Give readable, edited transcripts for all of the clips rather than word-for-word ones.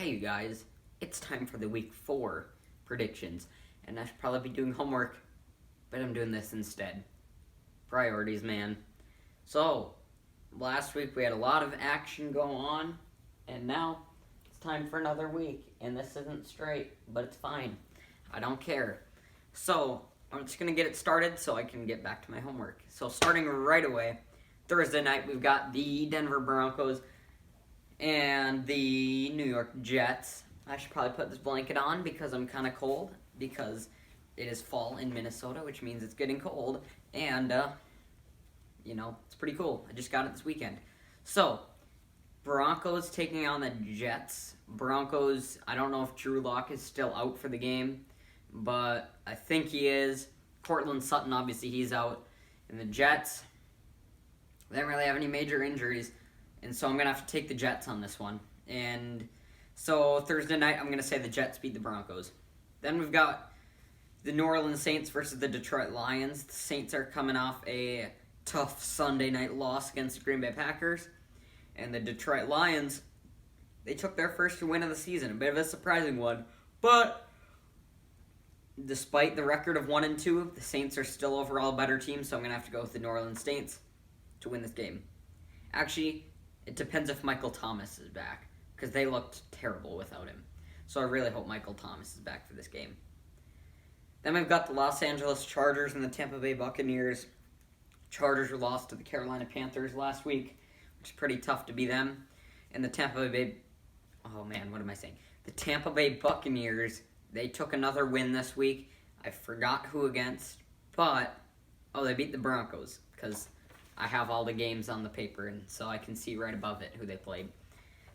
Hey you guys, it's time for the week 4 predictions, and I should probably be doing homework, but I'm doing this instead. Priorities, man. So, last week we had a lot of action go on, and now it's time for another week, and this isn't straight, but it's fine. I don't care. So, I'm just going to get it started so I can get back to my homework. So, starting right away, Thursday night we've got the Denver Broncos and the New York Jets. I should probably put this blanket on because I'm kind of cold, because it is fall in Minnesota, which means it's getting cold, and, it's pretty cool. I just got it this weekend. So, Broncos taking on the Jets. Broncos, I don't know if Drew Lock is still out for the game, but I think he is. Cortland Sutton, obviously, he's out. And the Jets, they don't really have any major injuries, and so I'm going to have to take the Jets on this one. And so Thursday night, I'm going to say the Jets beat the Broncos. Then we've got the New Orleans Saints versus the Detroit Lions. The Saints are coming off a tough Sunday night loss against the Green Bay Packers. And the Detroit Lions, they took their first win of the season. A bit of a surprising one. But despite the record of 1-2, the Saints are still overall a better team, so I'm going to have to go with the New Orleans Saints to win this game. Actually, it depends if Michael Thomas is back, because they looked terrible without him. So I really hope Michael Thomas is back for this game. Then we've got the Los Angeles Chargers and the Tampa Bay Buccaneers. Chargers were lost to the Carolina Panthers last week, which is pretty tough to be them. And the Tampa Bay... The Tampa Bay Buccaneers, they took another win this week. I forgot who against, but... they beat the Broncos, because I have all the games on the paper, and so I can see right above it who they played.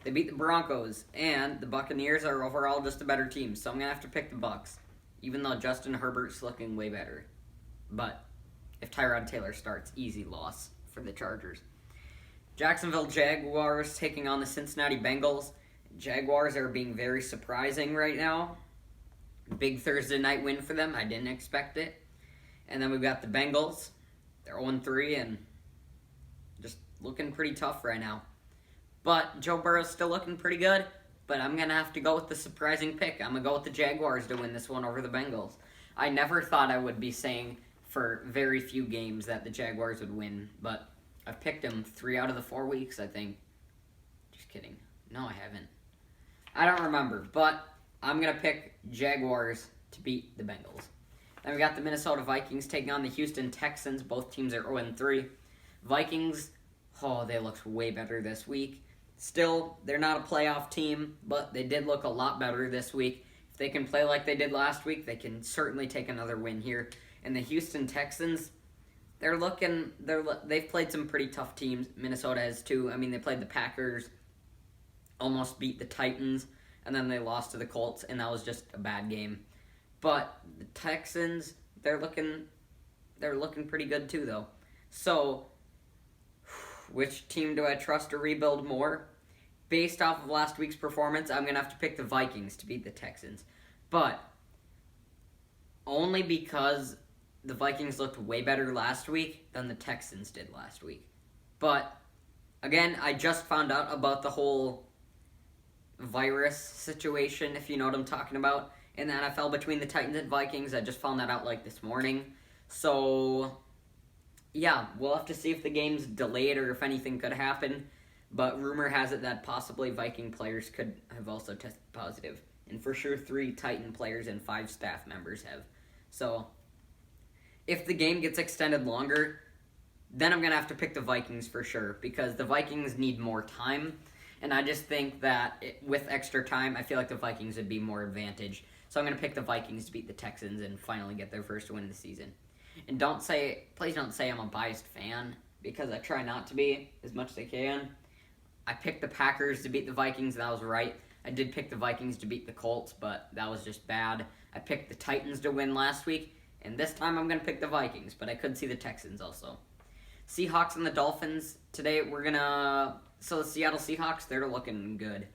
They beat the Broncos, and the Buccaneers are overall just a better team, so I'm going to have to pick the Bucs, even though Justin Herbert's looking way better. But if Tyrod Taylor starts, easy loss for the Chargers. Jacksonville Jaguars taking on the Cincinnati Bengals. Jaguars are being very surprising right now. Big Thursday night win for them. I didn't expect it. And then we've got the Bengals. They're 0-3 and just looking pretty tough right now. But Joe Burrow's still looking pretty good. But I'm going to have to go with the surprising pick. I'm going to go with the Jaguars to win this one over the Bengals. I never thought I would be saying for very few games that the Jaguars would win. But I've picked them 3 out of the 4 weeks, I think. Just kidding. No, I haven't. I don't remember. But I'm going to pick Jaguars to beat the Bengals. Then we got the Minnesota Vikings taking on the Houston Texans. Both teams are 0-3. Vikings, they looked way better this week. Still, they're not a playoff team, but they did look a lot better this week. If they can play like they did last week, they can certainly take another win here. And the Houston Texans, they've played some pretty tough teams. Minnesota has too. I mean, they played the Packers, almost beat the Titans, and then they lost to the Colts, and that was just a bad game. But the Texans, they're looking pretty good too, though. So, which team do I trust to rebuild more? Based off of last week's performance, I'm going to have to pick the Vikings to beat the Texans. But only because the Vikings looked way better last week than the Texans did last week. But, again, I just found out about the whole virus situation, if you know what I'm talking about, in the NFL between the Titans and Vikings. I just found that out this morning. So, yeah, we'll have to see if the game's delayed or if anything could happen. But rumor has it that possibly Viking players could have also tested positive. And for sure 3 Titan players and 5 staff members have. So, if the game gets extended longer, then I'm going to have to pick the Vikings for sure. Because the Vikings need more time. And I just think that with extra time, I feel like the Vikings would be more advantaged. So I'm going to pick the Vikings to beat the Texans and finally get their first win of the season. And please don't say I'm a biased fan, because I try not to be as much as I can. I picked the Packers to beat the Vikings, and that was right. I did pick the Vikings to beat the Colts, but that was just bad. I picked the Titans to win last week, and this time I'm going to pick the Vikings, but I could see the Texans also. Seahawks and the Dolphins. Today so the Seattle Seahawks, they're looking good.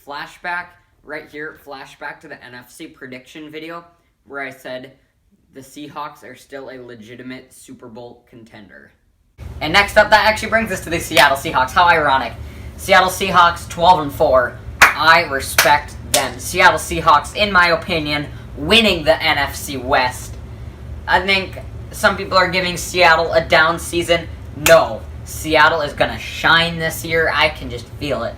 Flashback to the NFC prediction video where I said the Seahawks are still a legitimate Super Bowl contender. And next up, that actually brings us to the Seattle Seahawks. How ironic. Seattle Seahawks 12-4. I respect them. Seattle Seahawks, in my opinion, winning the NFC West. I think some people are giving Seattle a down season. No, Seattle is going to shine this year. I can just feel it.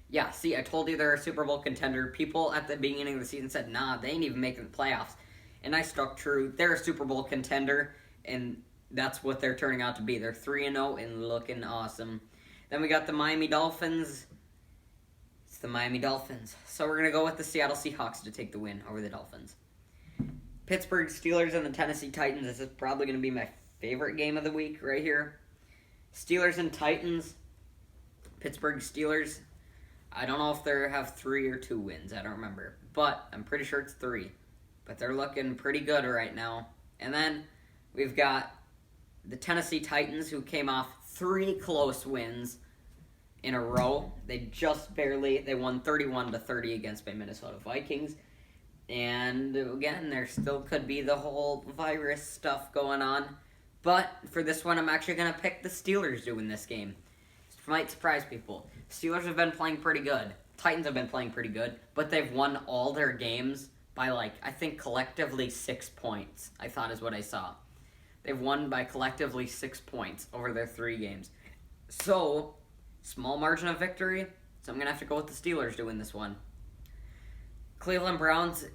Yeah, see, I told you they're a Super Bowl contender. People at the beginning of the season said, nah, they ain't even making the playoffs. And I stuck true. They're a Super Bowl contender, and that's what they're turning out to be. They're 3-0 and looking awesome. Then we got the Miami Dolphins. It's the Miami Dolphins. So we're going to go with the Seattle Seahawks to take the win over the Dolphins. Pittsburgh Steelers and the Tennessee Titans. This is probably going to be my favorite game of the week right here. Steelers and Titans. Pittsburgh Steelers. I don't know if they have 3 or 2 wins. I don't remember. But I'm pretty sure it's 3. But they're looking pretty good right now. And then we've got the Tennessee Titans, who came off 3 close wins in a row. They won 31-30 against the Minnesota Vikings. And again, there still could be the whole virus stuff going on. But for this one, I'm actually going to pick the Steelers to win this game. It might surprise people. Steelers have been playing pretty good. Titans have been playing pretty good. But they've won all their games by, I think collectively 6 points, I thought is what I saw. They've won by collectively 6 points over their 3 games. So, small margin of victory. So I'm going to have to go with the Steelers to win this one. Cleveland Browns.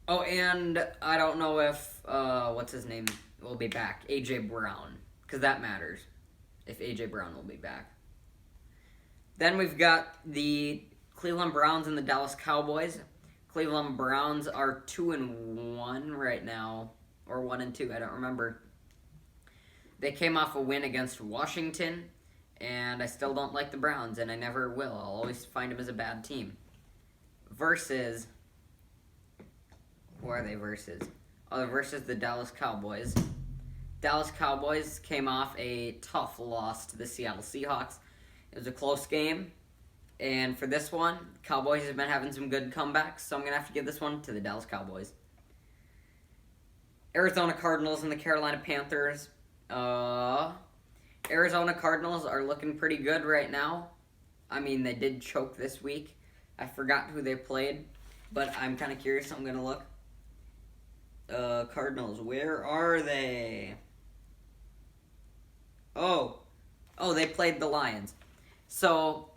Oh, and I don't know if, what's his name, will be back. A.J. Brown. Because that matters. If A.J. Brown will be back. Then we've got the Cleveland Browns and the Dallas Cowboys. Cleveland Browns are 2-1 right now. Or 1-2, I don't remember. They came off a win against Washington. And I still don't like the Browns, and I never will. I'll always find them as a bad team. Versus... Who are they versus? Oh, they're versus the Dallas Cowboys. Dallas Cowboys came off a tough loss to the Seattle Seahawks. It was a close game. And for this one, Cowboys have been having some good comebacks, so I'm going to have to give this one to the Dallas Cowboys. Arizona Cardinals and the Carolina Panthers. Arizona Cardinals are looking pretty good right now. I mean, they did choke this week. I forgot who they played, but I'm kind of curious. I'm going to look. Cardinals, where are they? Oh, they played the Lions. So,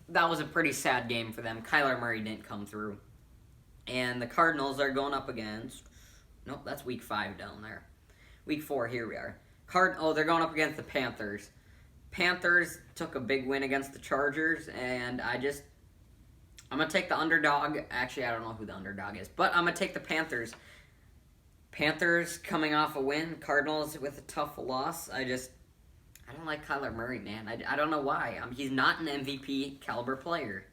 that was a pretty sad game for them. Kyler Murray didn't come through. And the Cardinals are going up against... Nope, that's week 5 down there. Week 4, here we are. They're going up against the Panthers. Panthers took a big win against the Chargers, and I'm going to take the underdog. Actually, I don't know who the underdog is, but I'm going to take the Panthers. Panthers coming off a win. Cardinals with a tough loss. I don't like Kyler Murray, man. I don't know why. He's not an MVP caliber player.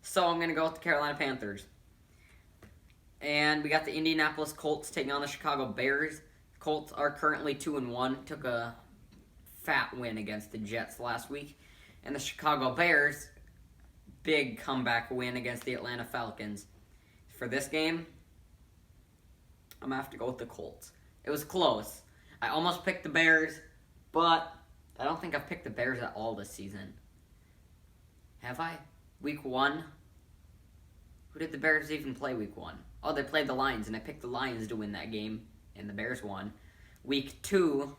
So I'm going to go with the Carolina Panthers. And we got the Indianapolis Colts taking on the Chicago Bears. Colts are currently 2-1. Took a fat win against the Jets last week. And the Chicago Bears, big comeback win against the Atlanta Falcons. For this game, I'm going to have to go with the Colts. It was close. I almost picked the Bears, but I don't think I've picked the Bears at all this season. Have I? Week 1? Who did the Bears even play week 1? Oh, they played the Lions, and I picked the Lions to win that game, and the Bears won. Week 2,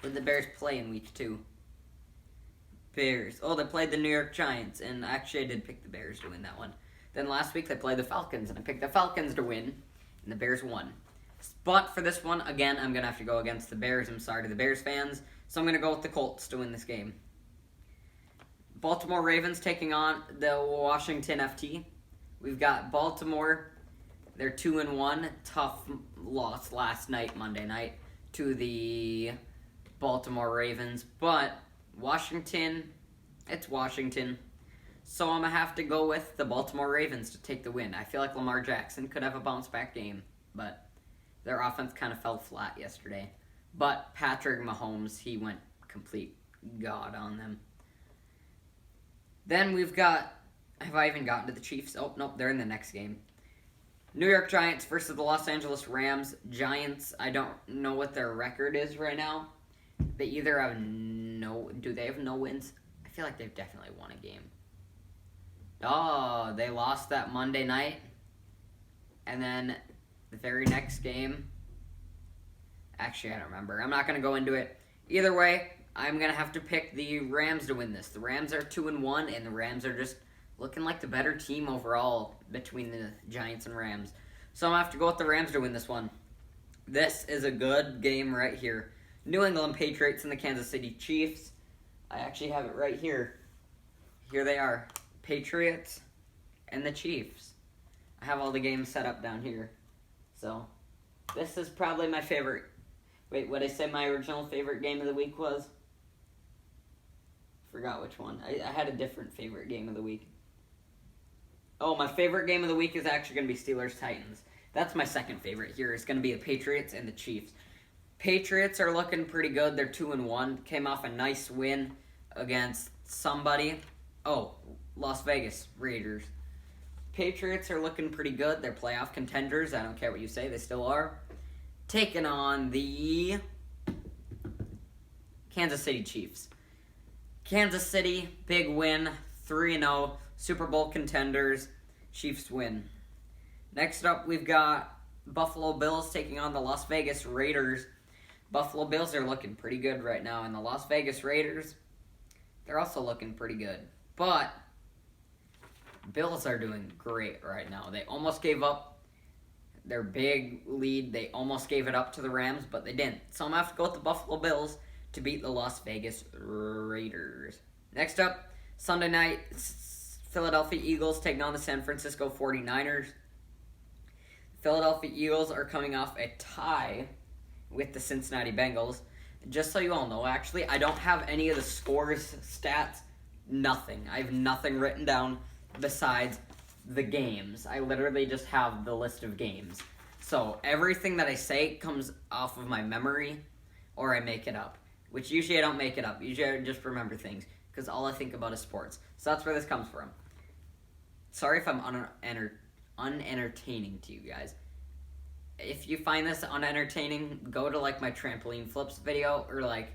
who did the Bears play in week 2? Bears. Oh, they played the New York Giants, and actually I did pick the Bears to win that one. Then last week they played the Falcons, and I picked the Falcons to win, and the Bears won. But for this one, again, I'm going to have to go against the Bears. I'm sorry to the Bears fans. So I'm going to go with the Colts to win this game. Baltimore Ravens taking on the Washington FT. We've got Baltimore. They're 2-1. Tough loss last night, Monday night, to the Baltimore Ravens. But Washington, it's Washington. So I'm going to have to go with the Baltimore Ravens to take the win. I feel like Lamar Jackson could have a bounce-back game, but their offense kind of fell flat yesterday. But Patrick Mahomes, he went complete god on them. Then we've got, have I even gotten to the Chiefs? Oh, nope, they're in the next game. New York Giants versus the Los Angeles Rams. Giants, I don't know what their record is right now. They either have do they have no wins? I feel like they've definitely won a game. Oh, they lost that Monday night. And then the very next game. Actually, I don't remember. I'm not going to go into it. Either way, I'm going to have to pick the Rams to win this. The Rams are 2-1, and the Rams are just looking like the better team overall between the Giants and Rams. So I'm going to have to go with the Rams to win this one. This is a good game right here. New England Patriots and the Kansas City Chiefs. I actually have it right here. Here they are. Patriots and the Chiefs. I have all the games set up down here. So, this is probably my favorite. Wait, what I said my original favorite game of the week was? Forgot which one. I had a different favorite game of the week. Oh, my favorite game of the week is actually going to be Steelers-Titans. That's my second favorite here. It's going to be the Patriots and the Chiefs. Patriots are looking pretty good. They're 2-1. Came off a nice win against somebody. Oh, Las Vegas Raiders. Patriots are looking pretty good. They're playoff contenders. I don't care what you say. They still are. Taking on the Kansas City Chiefs. Kansas City, big win. 3-0. Super Bowl contenders. Chiefs win. Next up, we've got Buffalo Bills taking on the Las Vegas Raiders. Buffalo Bills are looking pretty good right now, and the Las Vegas Raiders, they're also looking pretty good. But Bills are doing great right now. They almost gave up their big lead. They almost gave it up to the Rams, but they didn't. So I'm going to have to go with the Buffalo Bills to beat the Las Vegas Raiders. Next up, Sunday night, Philadelphia Eagles taking on the San Francisco 49ers. Philadelphia Eagles are coming off a tie with the Cincinnati Bengals. Just so you all know, actually, I don't have any of the scores, stats, nothing. I have nothing written down besides the games. I literally just have the list of games. So everything that I say comes off of my memory or I make it up. Which usually I don't make it up. Usually I just remember things because all I think about is sports. So that's where this comes from. Sorry if I'm unentertaining to you guys. If you find this unentertaining, go to like my trampoline flips video or like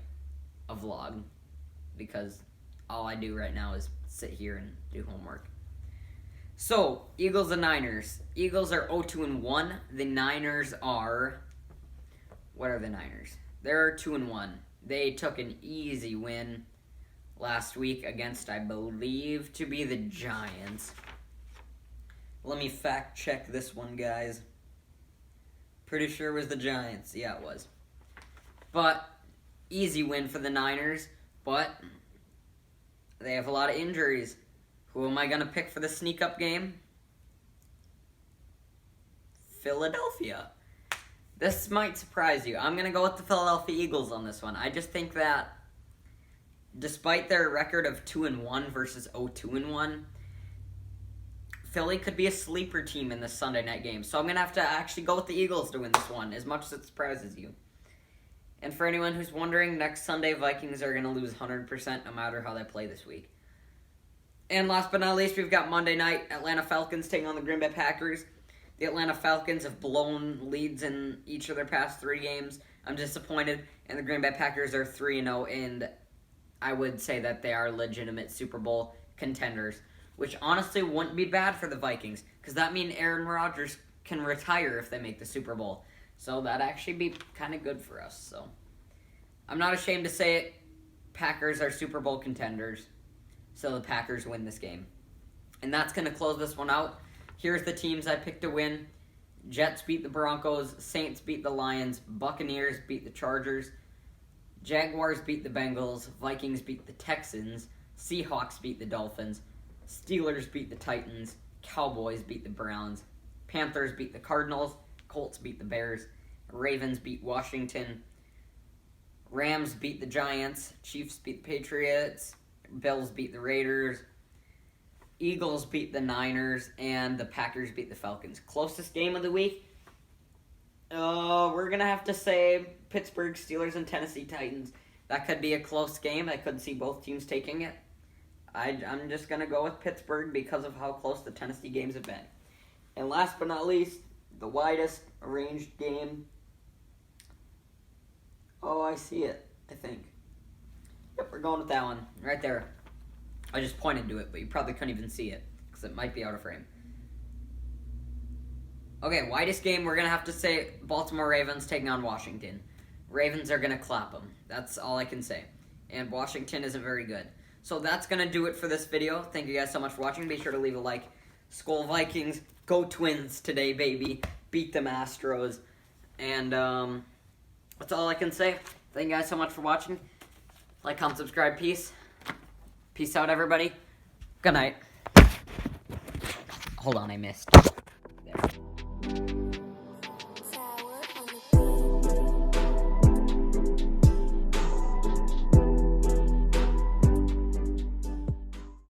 a vlog, because all I do right now is sit here and do homework. So, Eagles and Niners. Eagles are 0-2-1. The Niners are... What are the Niners? They're 2-1. They took an easy win last week against, I believe, to be the Giants. Let me fact check this one, guys. Pretty sure it was the Giants. Yeah, it was. But, easy win for the Niners. But, they have a lot of injuries. Who am I going to pick for the sneak-up game? Philadelphia. This might surprise you. I'm going to go with the Philadelphia Eagles on this one. I just think that, despite their record of 2-1 versus 0-2-1, Philly could be a sleeper team in this Sunday night game. So I'm going to have to actually go with the Eagles to win this one, as much as it surprises you. And for anyone who's wondering, next Sunday, Vikings are going to lose 100% no matter how they play this week. And last but not least, we've got Monday night, Atlanta Falcons taking on the Green Bay Packers. The Atlanta Falcons have blown leads in each of their past 3 games. I'm disappointed. And the Green Bay Packers are 3-0, and I would say that they are legitimate Super Bowl contenders, which honestly wouldn't be bad for the Vikings, because that means Aaron Rodgers can retire if they make the Super Bowl. So that'd actually be kind of good for us. So I'm not ashamed to say it. Packers are Super Bowl contenders. So the Packers win this game. And that's going to close this one out. Here's the teams I picked to win. Jets beat the Broncos. Saints beat the Lions. Buccaneers beat the Chargers. Jaguars beat the Bengals. Vikings beat the Texans. Seahawks beat the Dolphins. Steelers beat the Titans. Cowboys beat the Browns. Panthers beat the Cardinals. Colts beat the Bears. Ravens beat Washington. Rams beat the Giants. Chiefs beat the Patriots. Bills beat the Raiders. Eagles beat the Niners. And the Packers beat the Falcons. Closest game of the week? We're going to have to say Pittsburgh Steelers and Tennessee Titans. That could be a close game. I could see both teams taking it. I'm just going to go with Pittsburgh because of how close the Tennessee games have been. And last but not least, the widest arranged game. Oh, I see it, I think. Yep, we're going with that one. Right there. I just pointed to it, but you probably couldn't even see it. because it might be out of frame. Okay, widest game, we're going to have to say Baltimore Ravens taking on Washington. Ravens are going to clap them. That's all I can say. And Washington isn't very good. So that's going to do it for this video. Thank you guys so much for watching. Be sure to leave a like. Skol Vikings. Go Twins today, baby. Beat them Astros. And that's all I can say. Thank you guys so much for watching. Like, comment, subscribe. Peace. Peace out, everybody. Good night. Hold on, I missed.